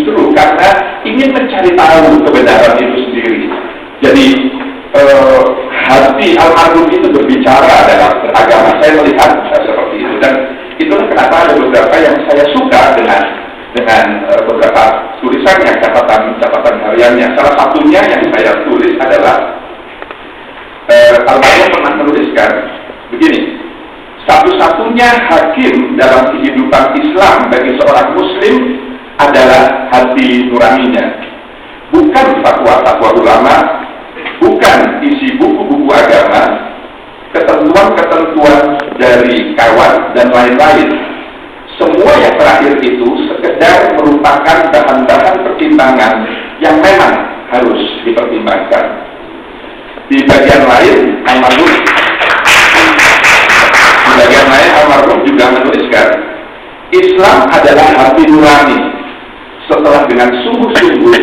justru karena ingin mencari tahu kebenaran itu sendiri. Jadi hati almarhum itu berbicara dalam beragama. Saya melihat seperti itu, dan itulah kenapa ada beberapa yang saya suka dengan beberapa tulisannya, catatan hariannya. Salah satunya yang saya tulis adalah almarhum pernah menuliskan begini: satu-satunya hakim dalam kehidupan Islam bagi seorang Muslim adalah hati nuraninya, bukan fatwa-fatwa ulama, bukan isi buku-buku agama, ketentuan-ketentuan dari kawan dan lain-lain. Semua yang terakhir itu sekedar merupakan bahan-bahan pertimbangan yang memang harus dipertimbangkan. Di bagian lain, almarhum juga menuliskan, Islam adalah hati nurani. Setelah dengan sungguh-sungguh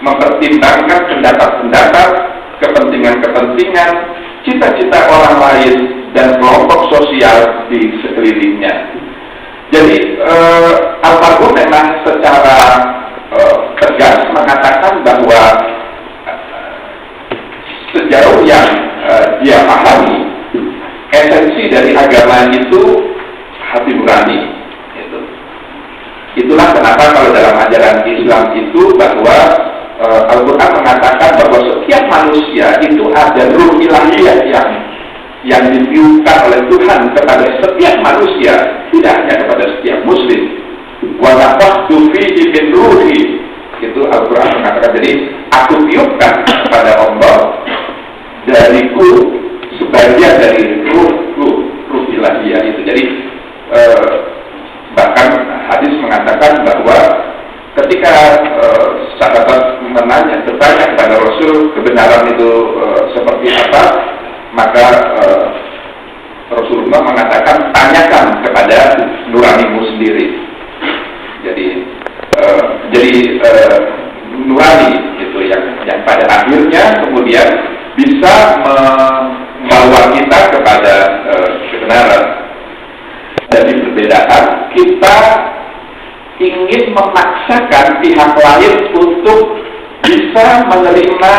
mempertimbangkan pendapat-pendapat, kepentingan-kepentingan, cita-cita orang lain, dan kelompok sosial di sekelilingnya. Jadi almarhum memang secara tegas mengatakan bahwa sejauh yang dia pahami, esensi dari agama itu hati nurani. Itulah kenapa kalau dalam ajaran Islam itu bahwa Al-Quran mengatakan bahwa setiap manusia itu ada ruh ilahiyah yang ditiupkan oleh Tuhan kepada setiap manusia, tidak hanya kepada setiap Muslim. Wa nafakhtu fihi min ruhi, itu Al-Quran mengatakan. Jadi aku tiupkan kepada Allah dariku sebagian dari ruh ilahiyah itu. Jadi bahkan hadis mengatakan bahwa ketika sahabat bertanya kepada Rasul kebenaran itu seperti apa, maka Rasulullah mengatakan, tanyakan kepada nuranimu sendiri. Jadi nurani itu yang pada akhirnya kemudian bisa membawa kita kepada kebenaran. Dari perbedaan, kita ingin memaksakan pihak lain untuk bisa menerima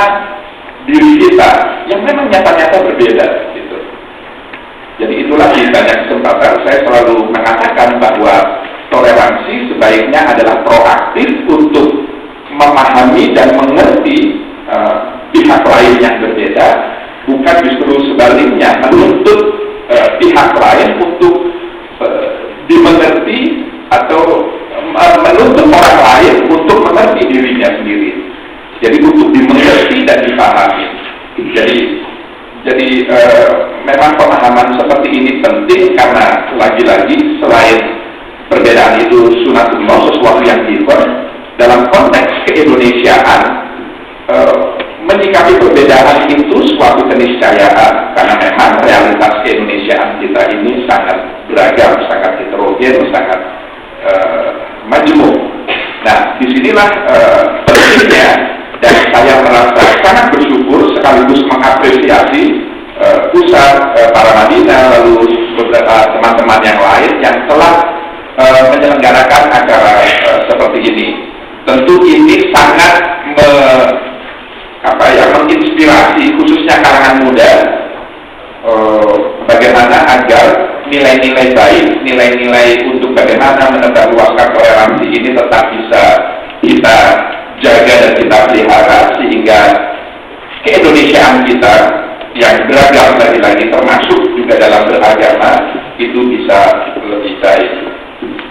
diri kita yang memang nyata-nyata berbeda gitu. Jadi itulah di banyak kesempatan saya selalu mengatakan bahwa toleransi sebaiknya adalah proaktif untuk memahami dan mengerti pihak lain yang berbeda, bukan justru sebaliknya menuntut pihak lain untuk dimengerti atau menuntut orang lain untuk mengerti dirinya sendiri. Jadi untuk dimengerti dan dipahami. Jadi memang pemahaman seperti ini penting karena lagi-lagi selain perbedaan itu sunatullah, sesuatu yang different, dalam konteks keindonesiaan menyikapi perbedaan itu suatu keniscayaan karena memang realitas keindonesiaan kita ini sangat beragam, sangat heterogen, sangat majmuk. Nah, disinilah pentingnya, dan saya merasa sangat bersyukur sekaligus mengapresiasi pusat Paramadina lalu beberapa teman-teman yang lain yang telah menyelenggarakan acara seperti ini. Tentu ini sangat menginspirasi khususnya kalangan muda bagaimana agar nilai-nilai baik, nilai-nilai untuk bagaimana menebarluaskan toleransi ini tetap bisa kita jaga dan kita pelihara sehingga keindonesiaan kita yang beragam lagi-lagi termasuk juga dalam beragama itu bisa lebih baik.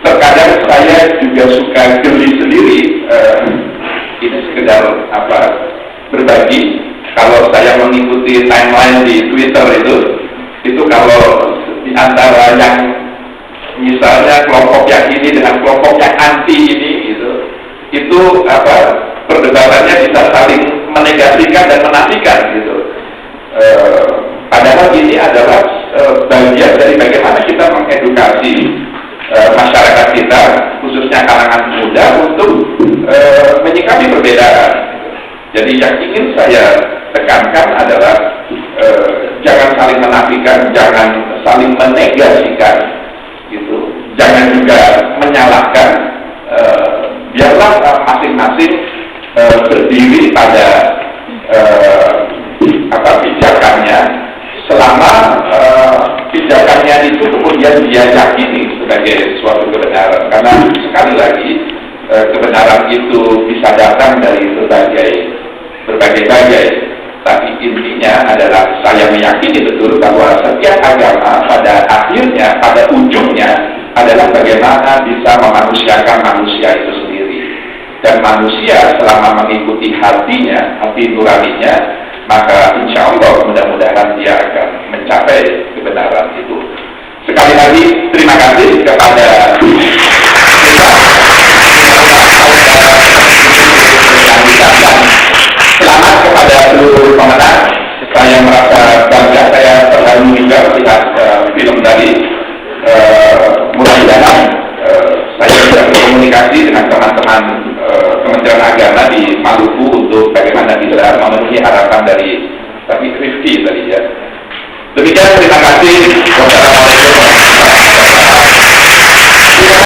Terkadang saya juga suka geli sendiri, ini sekedar berbagi. Kalau saya mengikuti timeline di Twitter itu kalau di antara yang misalnya kelompok yang ini dengan kelompok yang anti ini itu perdebatannya bisa saling menegasikan dan menafikan gitu. Padahal ini adalah bagian dari bagaimana kita mengedukasi masyarakat kita, khususnya kalangan muda, untuk menyikapi perbedaan. Jadi yang ingin saya tekankan adalah jangan saling menafikan, jangan saling menegasikan, gitu. Jangan juga menyalahkan. Biarlah masing-masing berdiri pada pijakannya, selama pijakannya itu kemudian dia yakini sebagai suatu kebenaran. Karena sekali lagi kebenaran itu bisa datang dari berbagai-bagai, tapi intinya adalah saya meyakini betul bahwa setiap agama pada akhirnya, pada ujungnya adalah bagaimana bisa memanusiakan manusia itu sendiri. Dan manusia selama mengikuti hatinya, hati nuraninya, maka insya Allah mudah-mudahan dia akan mencapai kebenaran itu. Sekali lagi terima kasih kepada kita, selamat kepada seluruh pemenang. Saya merasa bangga, saya terharu juga melihat film tadi. Mudah-mudahan saya bisa berkomunikasi dengan teman-teman Kementerian Agama di Maluku untuk bagaimana bisa memenuhi harapan dari Rifki tadi ya. Demikian, terima kasih. Wassalamualaikum.